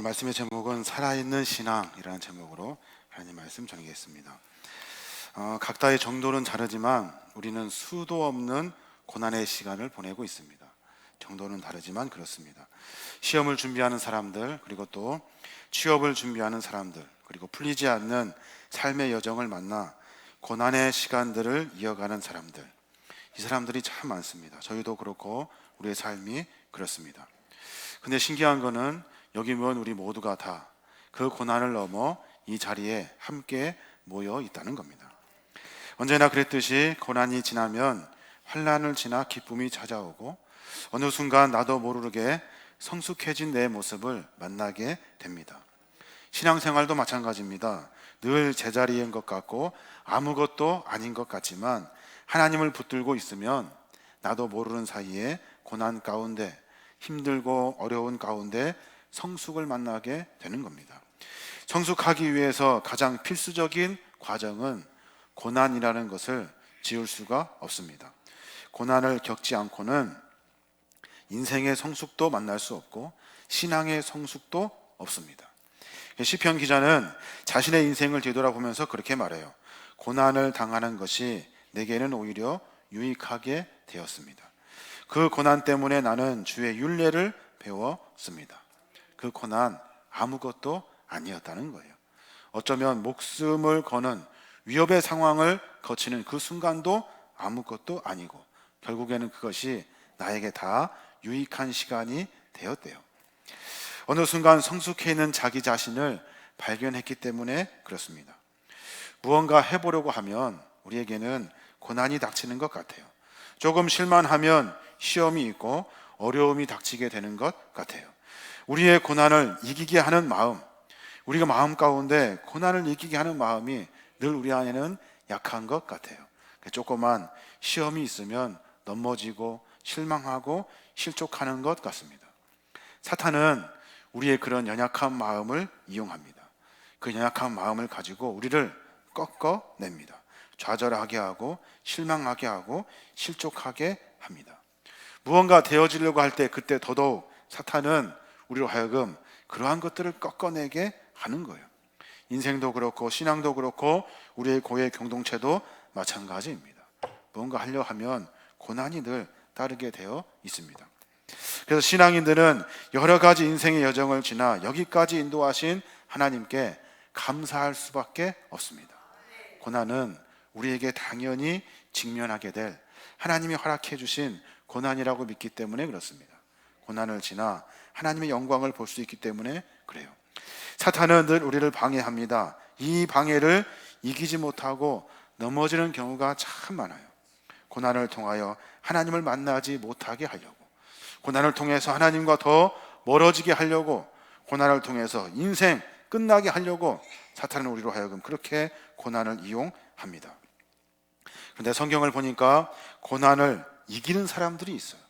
오늘 말씀의 제목은 살아있는 신앙이라는 제목으로 하나님 말씀 전하겠습니다. 각자의 정도는 다르지만 우리는 수도 없는 고난의 시간을 보내고 있습니다. 정도는 다르지만 그렇습니다. 시험을 준비하는 사람들, 그리고 또 취업을 준비하는 사람들, 그리고 풀리지 않는 삶의 여정을 만나 고난의 시간들을 이어가는 사람들, 이 사람들이 참 많습니다. 저희도 그렇고 우리의 삶이 그렇습니다. 근데 신기한 거는 여기 모인 우리 모두가 다 그 고난을 넘어 이 자리에 함께 모여 있다는 겁니다. 언제나 그랬듯이 고난이 지나면 환난을 지나 기쁨이 찾아오고 어느 순간 나도 모르게 성숙해진 내 모습을 만나게 됩니다. 신앙생활도 마찬가지입니다. 늘 제자리인 것 같고 아무것도 아닌 것 같지만 하나님을 붙들고 있으면 나도 모르는 사이에 고난 가운데, 힘들고 어려운 가운데 성숙을 만나게 되는 겁니다. 성숙하기 위해서 가장 필수적인 과정은 고난이라는 것을 지울 수가 없습니다. 고난을 겪지 않고는 인생의 성숙도 만날 수 없고 신앙의 성숙도 없습니다. 시편 기자는 자신의 인생을 뒤돌아보면서 그렇게 말해요. 고난을 당하는 것이 내게는 오히려 유익하게 되었습니다. 그 고난 때문에 나는 주의 율례를 배웠습니다. 그 고난 아무것도 아니었다는 거예요. 어쩌면 목숨을 거는 위협의 상황을 거치는 그 순간도 아무것도 아니고 결국에는 그것이 나에게 다 유익한 시간이 되었대요. 어느 순간 성숙해 있는 자기 자신을 발견했기 때문에 그렇습니다. 무언가 해보려고 하면 우리에게는 고난이 닥치는 것 같아요. 조금 실만하면 시험이 있고 어려움이 닥치게 되는 것 같아요. 우리의 고난을 이기게 하는 마음, 우리가 마음 가운데 고난을 이기게 하는 마음이 늘 우리 안에는 약한 것 같아요. 조그만 시험이 있으면 넘어지고 실망하고 실족하는 것 같습니다. 사탄은 우리의 그런 연약한 마음을 이용합니다. 그 연약한 마음을 가지고 우리를 꺾어냅니다. 좌절하게 하고 실망하게 하고 실족하게 합니다. 무언가 되어지려고 할 때 그때 더더욱 사탄은 우리로 하여금 그러한 것들을 꺾어내게 하는 거예요. 인생도 그렇고 신앙도 그렇고 우리의 교회 공동체도 마찬가지입니다. 무언가 하려 하면 고난이 늘 따르게 되어 있습니다. 그래서 신앙인들은 여러 가지 인생의 여정을 지나 여기까지 인도하신 하나님께 감사할 수밖에 없습니다. 고난은 우리에게 당연히 직면하게 될 하나님이 허락해 주신 고난이라고 믿기 때문에 그렇습니다. 고난을 지나 하나님의 영광을 볼 수 있기 때문에 그래요. 사탄은 늘 우리를 방해합니다. 이 방해를 이기지 못하고 넘어지는 경우가 참 많아요. 고난을 통하여 하나님을 만나지 못하게 하려고, 고난을 통해서 하나님과 더 멀어지게 하려고, 고난을 통해서 인생 끝나게 하려고 사탄은 우리로 하여금 그렇게 고난을 이용합니다. 그런데 성경을 보니까 고난을 이기는 사람들이 있어요.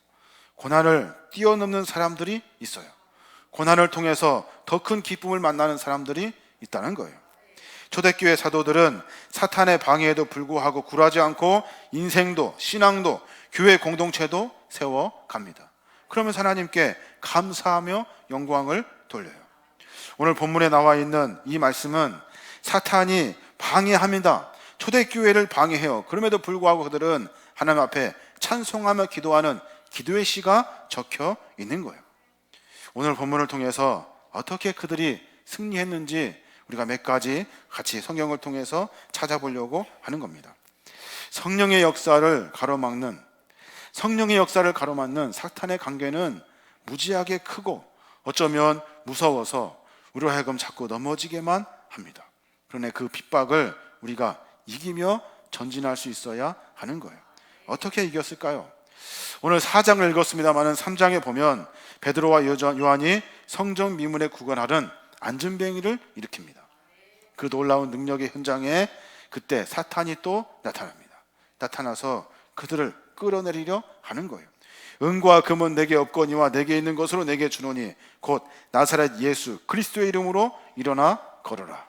고난을 뛰어넘는 사람들이 있어요. 고난을 통해서 더 큰 기쁨을 만나는 사람들이 있다는 거예요. 초대교회 사도들은 사탄의 방해에도 불구하고 굴하지 않고 인생도 신앙도 교회 공동체도 세워갑니다. 그러면서 하나님께 감사하며 영광을 돌려요. 오늘 본문에 나와 있는 이 말씀은 사탄이 방해합니다. 초대교회를 방해해요. 그럼에도 불구하고 그들은 하나님 앞에 찬송하며 기도하는 기도의 시가 적혀 있는 거예요. 오늘 본문을 통해서 어떻게 그들이 승리했는지 우리가 몇 가지 같이 성경을 통해서 찾아보려고 하는 겁니다. 성령의 역사를 가로막는 사탄의 관계는 무지하게 크고 어쩌면 무서워서 우리로 하여금 자꾸 넘어지게만 합니다. 그러나 그 핍박을 우리가 이기며 전진할 수 있어야 하는 거예요. 어떻게 이겼을까요? 오늘 4장을 읽었습니다만 3장에 보면 베드로와 요한이 성전 미문에 구건하던 안전뱅이를 일으킵니다. 그 놀라운 능력의 현장에 그때 사탄이 또 나타납니다. 나타나서 그들을 끌어내리려 하는 거예요. 은과 금은 내게 없거니와 내게 있는 것으로 내게 주노니 곧 나사렛 예수 그리스도의 이름으로 일어나 걸어라.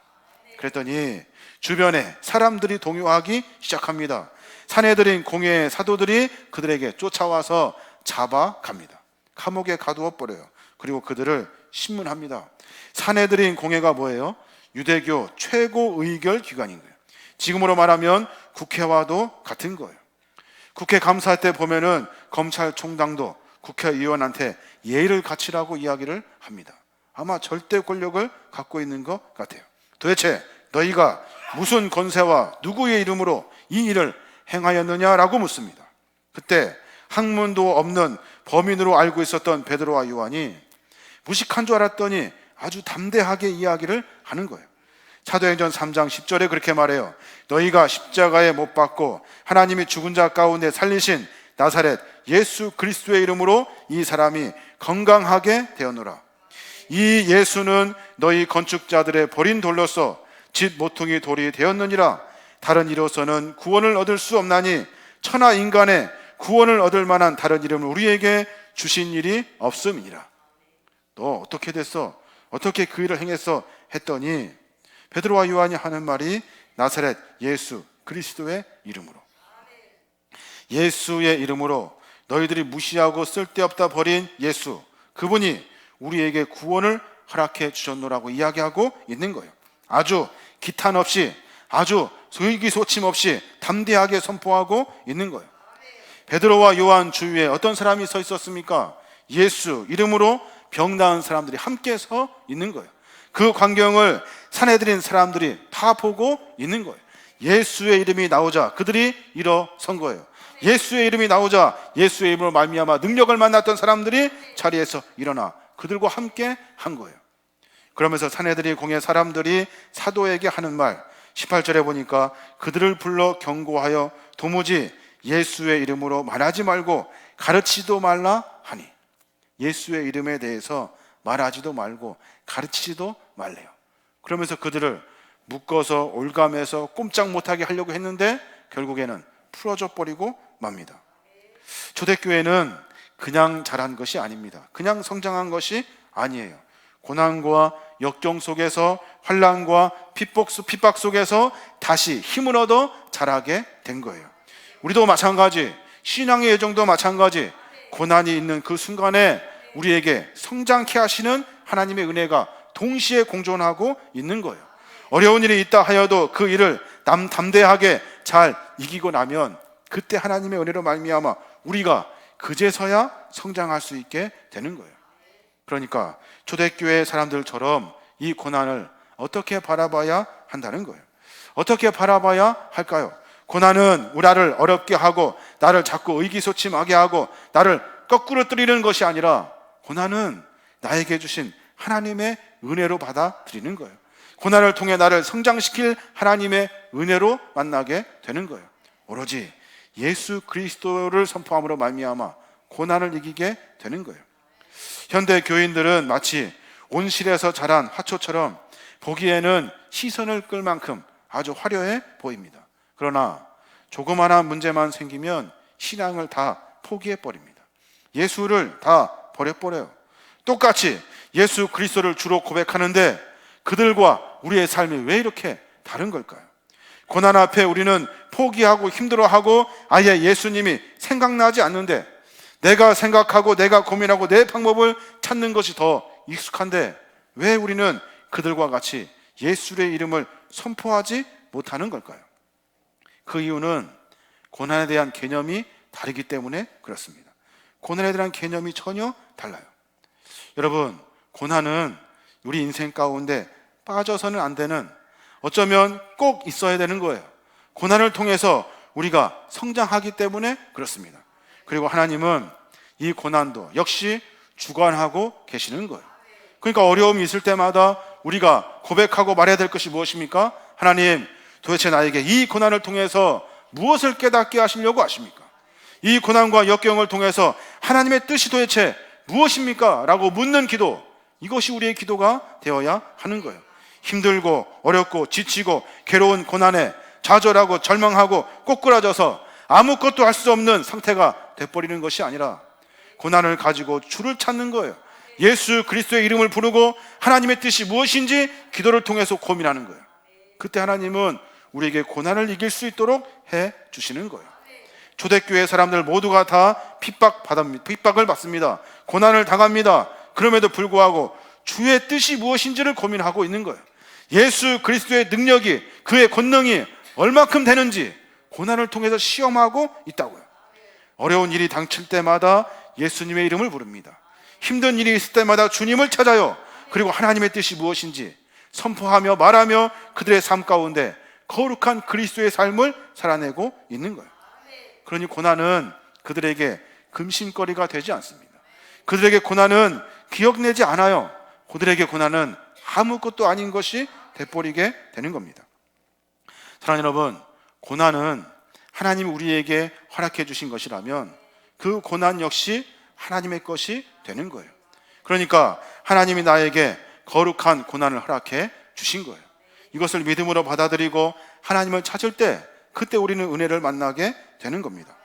그랬더니 주변에 사람들이 동요하기 시작합니다. 사내들인 공회의 사도들이 그들에게 쫓아와서 잡아갑니다. 감옥에 가두어 버려요. 그리고 그들을 신문합니다. 산헤드린 공회가 뭐예요? 유대교 최고 의결 기관인 거예요. 지금으로 말하면 국회와도 같은 거예요. 국회 감사할 때 보면은 검찰총장도 국회의원한테 예의를 갖추라고 이야기를 합니다. 아마 절대 권력을 갖고 있는 것 같아요. 도대체 너희가 무슨 권세와 누구의 이름으로 이 일을 행하였느냐라고 묻습니다. 그때 학문도 없는 범인으로 알고 있었던 베드로와 요한이 무식한 줄 알았더니 아주 담대하게 이야기를 하는 거예요. 사도행전 3장 10절에 그렇게 말해요. 너희가 십자가에 못 박고 하나님이 죽은 자 가운데 살리신 나사렛 예수 그리스도의 이름으로 이 사람이 건강하게 되었노라. 이 예수는 너희 건축자들의 버린 돌로서 집 모퉁이 돌이 되었느니라. 다른 이로서는 구원을 얻을 수 없나니 천하 인간의 구원을 얻을 만한 다른 이름을 우리에게 주신 일이 없음이니라. 너 어떻게 됐어? 어떻게 그 일을 행했어? 했더니 베드로와 요한이 하는 말이 나사렛 예수 그리스도의 이름으로, 예수의 이름으로 너희들이 무시하고 쓸데없다 버린 예수, 그분이 우리에게 구원을 허락해 주셨노라고 이야기하고 있는 거예요. 아주 기탄 없이, 아주 의기소침 없이 담대하게 선포하고 있는 거예요. 베드로와 요한 주위에 어떤 사람이 서 있었습니까? 예수 이름으로 병 나은 사람들이 함께 서 있는 거예요. 그 광경을 산헤드린 사람들이 다 보고 있는 거예요. 예수의 이름이 나오자 그들이 일어선 거예요. 예수의 이름이 나오자 예수의 이름으로 말미암아 능력을 만났던 사람들이 자리에서 일어나 그들과 함께 한 거예요. 그러면서 산헤드린 공회 사람들이 사도에게 하는 말 18절에 보니까 그들을 불러 경고하여 도무지 예수의 이름으로 말하지 말고 가르치지도 말라 하니, 예수의 이름에 대해서 말하지도 말고 가르치지도 말래요. 그러면서 그들을 묶어서 올감해서 꼼짝 못하게 하려고 했는데 결국에는 풀어져 버리고 맙니다. 초대교회는 그냥 자란 것이 아닙니다. 그냥 성장한 것이 아니에요. 고난과 역경 속에서, 환난과 핍박 속에서 다시 힘을 얻어 자라게 된 거예요. 우리도 마찬가지, 신앙의 여정도 마찬가지, 고난이 있는 그 순간에 우리에게 성장케 하시는 하나님의 은혜가 동시에 공존하고 있는 거예요. 어려운 일이 있다 하여도 그 일을 담대하게 잘 이기고 나면 그때 하나님의 은혜로 말미암아 우리가 그제서야 성장할 수 있게 되는 거예요. 그러니까 초대교회 사람들처럼 이 고난을 어떻게 바라봐야 한다는 거예요. 어떻게 바라봐야 할까요? 고난은 나를 어렵게 하고 나를 자꾸 의기소침하게 하고 나를 거꾸로 뜨리는 것이 아니라 고난은 나에게 주신 하나님의 은혜로 받아들이는 거예요. 고난을 통해 나를 성장시킬 하나님의 은혜로 만나게 되는 거예요. 오로지 예수 그리스도를 선포함으로 말미암아 고난을 이기게 되는 거예요. 현대 교인들은 마치 온실에서 자란 화초처럼 보기에는 시선을 끌 만큼 아주 화려해 보입니다. 그러나 조그마한 문제만 생기면 신앙을 다 포기해 버립니다. 예수를 다 버려버려요. 똑같이 예수 그리스도를 주로 고백하는데 그들과 우리의 삶이 왜 이렇게 다른 걸까요? 고난 앞에 우리는 포기하고 힘들어하고 아예 예수님이 생각나지 않는데, 내가 생각하고 내가 고민하고 내 방법을 찾는 것이 더 익숙한데 왜 우리는 그들과 같이 예수의 이름을 선포하지 못하는 걸까요? 그 이유는 고난에 대한 개념이 다르기 때문에 그렇습니다. 고난에 대한 개념이 전혀 달라요. 여러분, 고난은 우리 인생 가운데 빠져서는 안 되는, 어쩌면 꼭 있어야 되는 거예요. 고난을 통해서 우리가 성장하기 때문에 그렇습니다. 그리고 하나님은 이 고난도 역시 주관하고 계시는 거예요. 그러니까 어려움이 있을 때마다 우리가 고백하고 말해야 될 것이 무엇입니까? 하나님, 도대체 나에게 이 고난을 통해서 무엇을 깨닫게 하시려고 하십니까? 이 고난과 역경을 통해서 하나님의 뜻이 도대체 무엇입니까? 라고 묻는 기도, 이것이 우리의 기도가 되어야 하는 거예요. 힘들고 어렵고 지치고 괴로운 고난에 좌절하고 절망하고 꼬꾸라져서 아무것도 할 수 없는 상태가 돼버리는 것이 아니라 고난을 가지고 주를 찾는 거예요. 예수 그리스도의 이름을 부르고 하나님의 뜻이 무엇인지 기도를 통해서 고민하는 거예요. 그때 하나님은 우리에게 고난을 이길 수 있도록 해 주시는 거예요. 초대교회 사람들 모두가 다 핍박을 받습니다. 고난을 당합니다. 그럼에도 불구하고 주의 뜻이 무엇인지를 고민하고 있는 거예요. 예수 그리스도의 능력이, 그의 권능이 얼마큼 되는지 고난을 통해서 시험하고 있다고요. 어려운 일이 닥칠 때마다 예수님의 이름을 부릅니다. 힘든 일이 있을 때마다 주님을 찾아요. 그리고 하나님의 뜻이 무엇인지 선포하며 말하며 그들의 삶 가운데 거룩한 그리스도의 삶을 살아내고 있는 거예요. 그러니 고난은 그들에게 금심거리가 되지 않습니다. 그들에게 고난은 기억내지 않아요. 그들에게 고난은 아무것도 아닌 것이 돼버리게 되는 겁니다. 사랑하는 여러분, 고난은 하나님이 우리에게 허락해 주신 것이라면 그 고난 역시 하나님의 것이 되는 거예요. 그러니까 하나님이 나에게 거룩한 고난을 허락해 주신 거예요. 이것을 믿음으로 받아들이고 하나님을 찾을 때 그때 우리는 은혜를 만나게 되는 겁니다.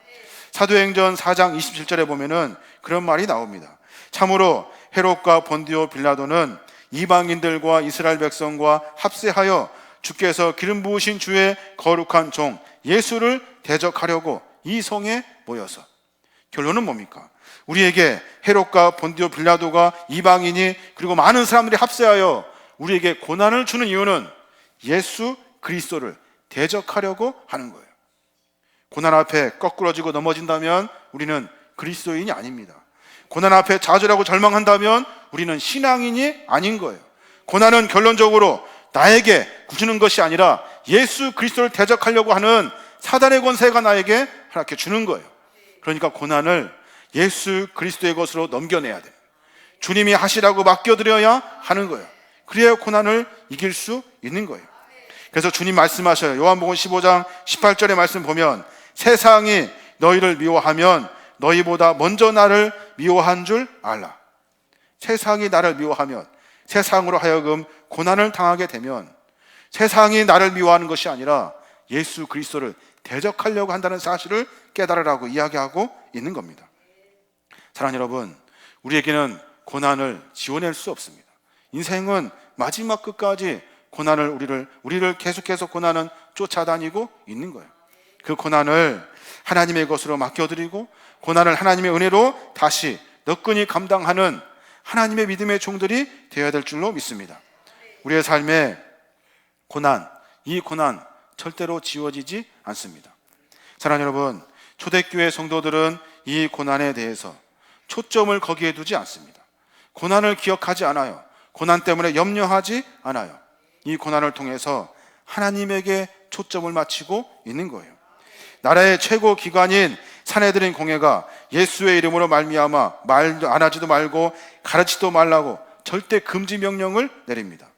사도행전 4장 27절에 보면은 그런 말이 나옵니다. 참으로 헤롯과 본디오 빌라도는 이방인들과 이스라엘 백성과 합세하여 주께서 기름 부으신 주의 거룩한 종 예수를 대적하려고 이 성에 모여서. 결론은 뭡니까? 우리에게 헤롯과 본디오 빌라도가 이방인이 그리고 많은 사람들이 합세하여 우리에게 고난을 주는 이유는 예수 그리스도를 대적하려고 하는 거예요. 고난 앞에 거꾸러지고 넘어진다면 우리는 그리스도인이 아닙니다. 고난 앞에 좌절하고 절망한다면 우리는 신앙인이 아닌 거예요. 고난은 결론적으로 나에게 주는 것이 아니라 예수 그리스도를 대적하려고 하는 사단의 권세가 나에게 허락해 주는 거예요. 그러니까 고난을 예수 그리스도의 것으로 넘겨내야 돼요. 주님이 하시라고 맡겨드려야 하는 거예요. 그래야 고난을 이길 수 있는 거예요. 그래서 주님 말씀하셔요. 요한복음 15장 18절의 말씀 보면 세상이 너희를 미워하면 너희보다 먼저 나를 미워한 줄 알라. 세상이 나를 미워하면, 세상으로 하여금 고난을 당하게 되면 세상이 나를 미워하는 것이 아니라 예수 그리스도를 대적하려고 한다는 사실을 깨달으라고 이야기하고 있는 겁니다. 사랑하는 여러분, 우리에게는 고난을 지워낼 수 없습니다. 인생은 마지막 끝까지 고난을 우리를 계속해서 고난은 쫓아다니고 있는 거예요. 그 고난을 하나님의 것으로 맡겨드리고 고난을 하나님의 은혜로 다시 너끈히 감당하는 하나님의 믿음의 종들이 되어야 될 줄로 믿습니다. 우리의 삶에 이 고난 절대로 지워지지 않습니다. 사랑하는 여러분, 초대교회 성도들은 이 고난에 대해서 초점을 거기에 두지 않습니다. 고난을 기억하지 않아요. 고난 때문에 염려하지 않아요. 이 고난을 통해서 하나님에게 초점을 맞추고 있는 거예요. 나라의 최고 기관인 산헤드린 공회가 예수의 이름으로 말미암아 말도 안 하지도 말고 가르치도 말라고 절대 금지 명령을 내립니다.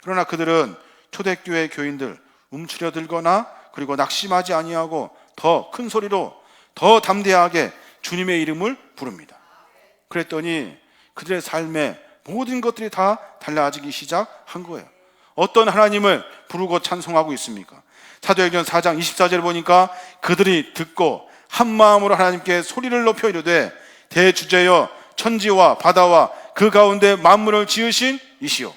그러나 그들은 초대교회 교인들 움츠려들거나 그리고 낙심하지 아니하고 더 큰 소리로 더 담대하게 주님의 이름을 부릅니다. 그랬더니 그들의 삶에 모든 것들이 다 달라지기 시작한 거예요. 어떤 하나님을 부르고 찬송하고 있습니까? 사도행전 4장 24절을 보니까 그들이 듣고 한 마음으로 하나님께 소리를 높여 이르되 대주제여 천지와 바다와 그 가운데 만물을 지으신 이시오.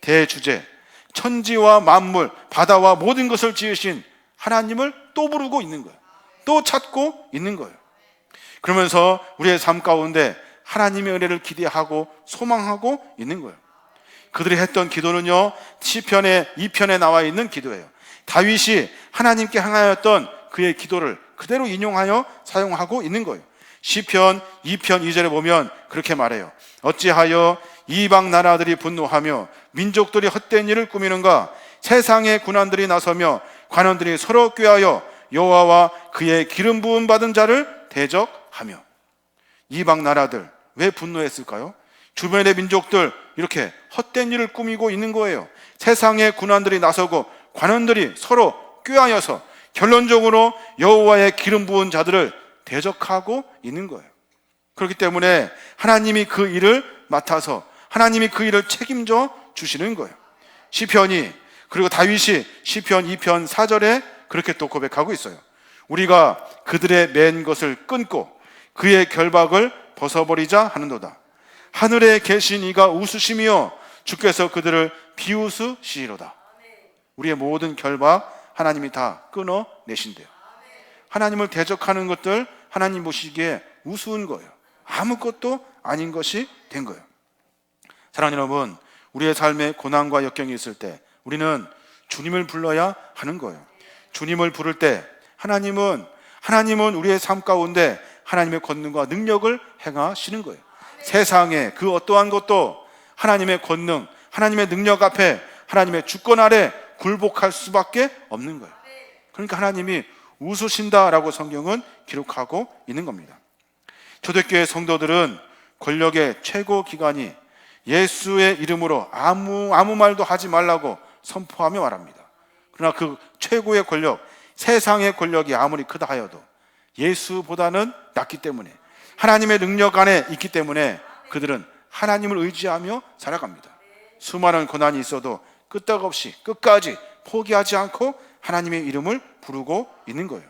대주제, 천지와 만물, 바다와 모든 것을 지으신 하나님을 또 부르고 있는 거예요. 또 찾고 있는 거예요. 그러면서 우리의 삶 가운데 하나님의 은혜를 기대하고 소망하고 있는 거예요. 그들이 했던 기도는요, 시편의 2편에 나와 있는 기도예요. 다윗이 하나님께 향하였던 그의 기도를 그대로 인용하여 사용하고 있는 거예요. 시편 2편 2절에 보면 그렇게 말해요. 어찌하여 이방 나라들이 분노하며 민족들이 헛된 일을 꾸미는가? 세상의 군환들이 나서며 관원들이 서로 꾀하여 여호와와 그의 기름 부음 받은 자를 대적하며. 이방 나라들 왜 분노했을까요? 주변의 민족들 이렇게 헛된 일을 꾸미고 있는 거예요. 세상의 군환들이 나서고 관원들이 서로 꾀하여서 결론적으로 여호와의 기름 부은 자들을 대적하고 있는 거예요. 그렇기 때문에 하나님이 그 일을 맡아서 하나님이 그 일을 책임져 주시는 거예요. 시편이, 그리고 다윗이 시편 2편 4절에 그렇게 또 고백하고 있어요. 우리가 그들의 맨 것을 끊고 그의 결박을 벗어버리자 하는도다. 하늘에 계신 이가 웃으시며 주께서 그들을 비웃으시리로다. 우리의 모든 결박 하나님이 다 끊어내신대요. 하나님을 대적하는 것들 하나님 보시기에 우스운 거예요. 아무것도 아닌 것이 된 거예요. 사랑하는 여러분, 우리의 삶에 고난과 역경이 있을 때 우리는 주님을 불러야 하는 거예요. 주님을 부를 때 하나님은 우리의 삶 가운데 하나님의 권능과 능력을 행하시는 거예요. 세상에 그 어떠한 것도 하나님의 권능, 하나님의 능력 앞에, 하나님의 주권 아래 굴복할 수밖에 없는 거예요. 그러니까 하나님이 웃으신다라고 성경은 기록하고 있는 겁니다. 초대교회 성도들은 권력의 최고 기관이 예수의 이름으로 아무 말도 하지 말라고 선포하며 말합니다. 그러나 그 최고의 권력, 세상의 권력이 아무리 크다 하여도 예수보다는 낫기 때문에, 하나님의 능력 안에 있기 때문에 그들은 하나님을 의지하며 살아갑니다. 수많은 고난이 있어도 끄떡없이 끝까지 포기하지 않고 하나님의 이름을 부르고 있는 거예요.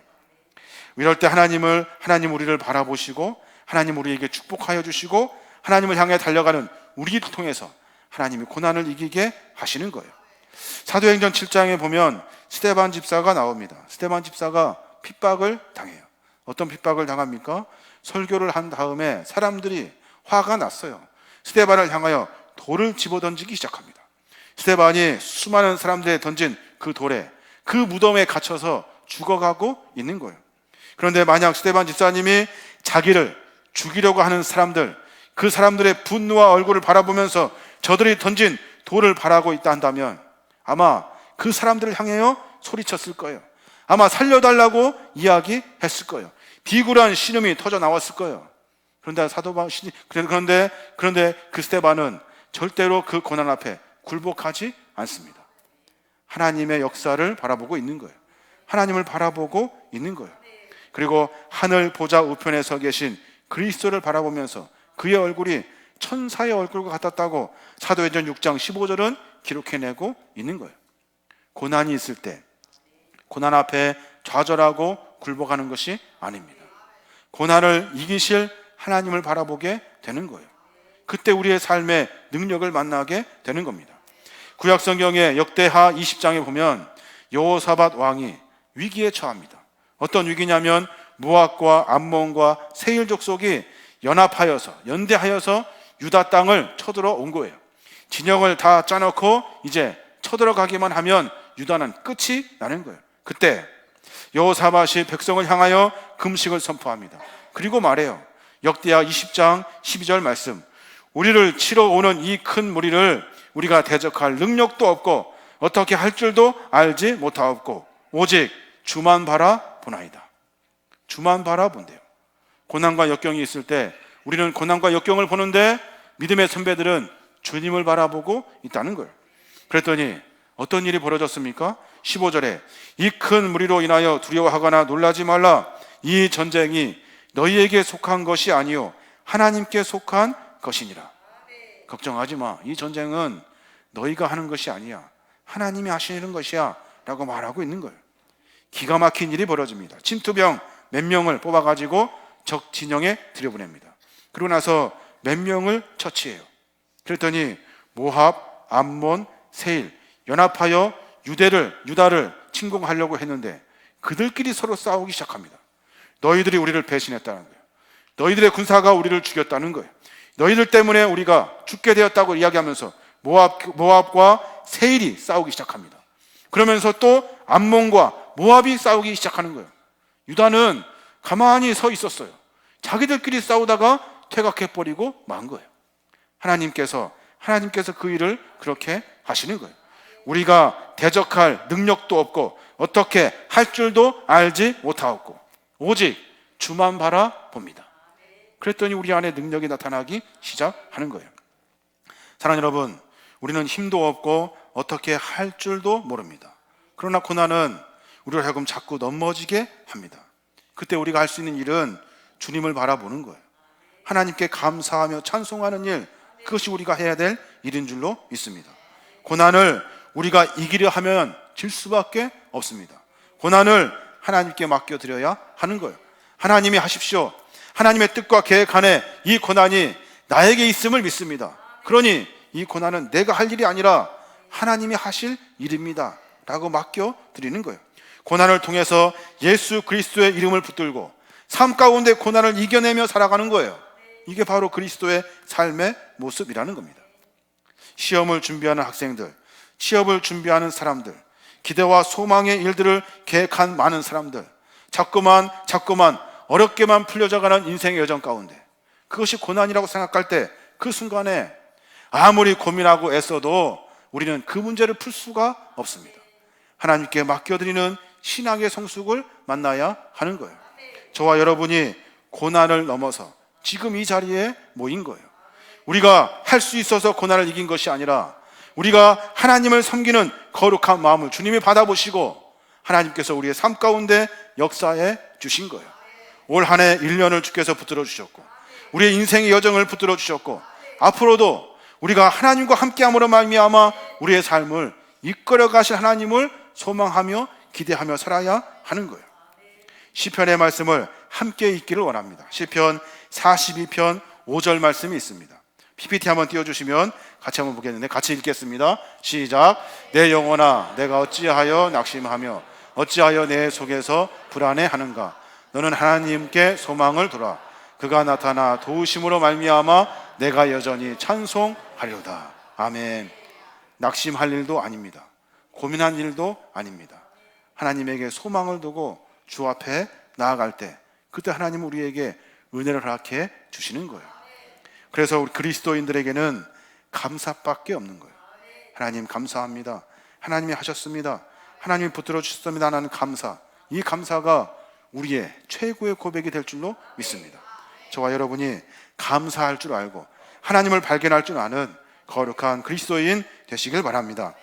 이럴 때 하나님 우리를 바라보시고 하나님 우리에게 축복하여 주시고 하나님을 향해 달려가는 우리를 통해서 하나님이 고난을 이기게 하시는 거예요. 사도행전 7장에 보면 스데반 집사가 나옵니다. 스데반 집사가 핍박을 당해요. 어떤 핍박을 당합니까? 설교를 한 다음에 사람들이 화가 났어요. 스데반을 향하여 돌을 집어던지기 시작합니다. 스데반이 수많은 사람들에 던진 그 돌에, 그 무덤에 갇혀서 죽어가고 있는 거예요. 그런데 만약 스데반 집사님이 자기를 죽이려고 하는 사람들, 그 사람들의 분노와 얼굴을 바라보면서 저들이 던진 돌을 바라고 있다 한다면 아마 그 사람들을 향하여 소리쳤을 거예요. 아마 살려달라고 이야기했을 거예요. 비굴한 신음이 터져 나왔을 거예요. 그런데 그 스데반은 절대로 그 고난 앞에 굴복하지 않습니다. 하나님의 역사를 바라보고 있는 거예요. 하나님을 바라보고 있는 거예요. 그리고 하늘 보좌 우편에 서 계신 그리스도를 바라보면서 그의 얼굴이 천사의 얼굴과 같았다고 사도행전 6장 15절은 기록해내고 있는 거예요. 고난이 있을 때 고난 앞에 좌절하고 굴복하는 것이 아닙니다. 고난을 이기실 하나님을 바라보게 되는 거예요. 그때 우리의 삶의 능력을 만나게 되는 겁니다. 구약 성경의 역대하 20장에 보면 여호사밧 왕이 위기에 처합니다. 어떤 위기냐면 모압과 암몬과 세일 족속이 연대하여서 유다 땅을 쳐들어온 거예요. 진영을 다 짜놓고 이제 쳐들어가기만 하면 유다는 끝이 나는 거예요. 그때 여호사밧이 백성을 향하여 금식을 선포합니다. 그리고 말해요. 역대하 20장 12절 말씀, 우리를 치러 오는 이 큰 무리를 우리가 대적할 능력도 없고 어떻게 할 줄도 알지 못하옵고 오직 주만 바라보나이다. 주만 바라본대요. 고난과 역경이 있을 때 우리는 고난과 역경을 보는데 믿음의 선배들은 주님을 바라보고 있다는 거예요. 그랬더니 어떤 일이 벌어졌습니까? 15절에 이 큰 무리로 인하여 두려워하거나 놀라지 말라. 이 전쟁이 너희에게 속한 것이 아니요 하나님께 속한 것이니라. 걱정하지 마. 이 전쟁은 너희가 하는 것이 아니야. 하나님이 하시는 것이야 라고 말하고 있는 거예요. 기가 막힌 일이 벌어집니다. 침투병 몇 명을 뽑아가지고 적 진영에 들여보냅니다. 그러고 나서 몇 명을 처치해요. 그랬더니 모압, 암몬, 세일 연합하여 유다를 침공하려고 했는데 그들끼리 서로 싸우기 시작합니다. 너희들이 우리를 배신했다는 거예요. 너희들의 군사가 우리를 죽였다는 거예요. 너희들 때문에 우리가 죽게 되었다고 이야기하면서 모압과 세일이 싸우기 시작합니다. 그러면서 또 암몬과 모압이 싸우기 시작하는 거예요. 유다는 가만히 서 있었어요. 자기들끼리 싸우다가 퇴각해버리고 만 거예요. 하나님께서 그 일을 그렇게 하시는 거예요. 우리가 대적할 능력도 없고 어떻게 할 줄도 알지 못하옵고 오직 주만 바라봅니다. 그랬더니 우리 안에 능력이 나타나기 시작하는 거예요. 사랑하는 여러분, 우리는 힘도 없고 어떻게 할 줄도 모릅니다. 그러나 고난은 우리를 하여금 자꾸 넘어지게 합니다. 그때 우리가 할 수 있는 일은 주님을 바라보는 거예요. 하나님께 감사하며 찬송하는 일, 그것이 우리가 해야 될 일인 줄로 믿습니다. 고난을 우리가 이기려 하면 질 수밖에 없습니다. 고난을 하나님께 맡겨드려야 하는 거예요. 하나님이 하십시오. 하나님의 뜻과 계획 안에 이 고난이 나에게 있음을 믿습니다. 그러니 이 고난은 내가 할 일이 아니라 하나님이 하실 일입니다 라고 맡겨드리는 거예요. 고난을 통해서 예수 그리스도의 이름을 붙들고 삶 가운데 고난을 이겨내며 살아가는 거예요. 이게 바로 그리스도의 삶의 모습이라는 겁니다. 시험을 준비하는 학생들, 취업을 준비하는 사람들, 기대와 소망의 일들을 계획한 많은 사람들, 자꾸만 어렵게만 풀려져가는 인생의 여정 가운데 그것이 고난이라고 생각할 때 그 순간에 아무리 고민하고 애써도 우리는 그 문제를 풀 수가 없습니다. 하나님께 맡겨드리는 신앙의 성숙을 만나야 하는 거예요. 저와 여러분이 고난을 넘어서 지금 이 자리에 모인 거예요. 우리가 할 수 있어서 고난을 이긴 것이 아니라 우리가 하나님을 섬기는 거룩한 마음을 주님이 받아보시고 하나님께서 우리의 삶 가운데 역사해 주신 거예요. 올 한 해 1년을 주께서 붙들어 주셨고 우리의 인생의 여정을 붙들어 주셨고 앞으로도 우리가 하나님과 함께함으로 말미암아 우리의 삶을 이끌어 가실 하나님을 소망하며 기대하며 살아야 하는 거예요. 시편의 말씀을 함께 읽기를 원합니다. 시편 42편 5절 말씀이 있습니다. PPT 한번 띄워주시면 같이 한번 보겠는데 같이 읽겠습니다. 시작. 내 영혼아 내가 어찌하여 낙심하며 어찌하여 내 속에서 불안해하는가. 너는 하나님께 소망을 두라. 그가 나타나 도우심으로 말미암아 내가 여전히 찬송하리로다. 아멘. 낙심할 일도 아닙니다. 고민한 일도 아닙니다. 하나님에게 소망을 두고 주 앞에 나아갈 때 그때 하나님은 우리에게 은혜를 허락해 주시는 거예요. 그래서 우리 그리스도인들에게는 감사밖에 없는 거예요. 하나님 감사합니다. 하나님이 하셨습니다. 하나님이 붙들어 주셨습니다. 하는 감사. 이 감사가 우리의 최고의 고백이 될 줄로 믿습니다. 저와 여러분이 감사할 줄 알고 하나님을 발견할 줄 아는 거룩한 그리스도인 되시길 바랍니다.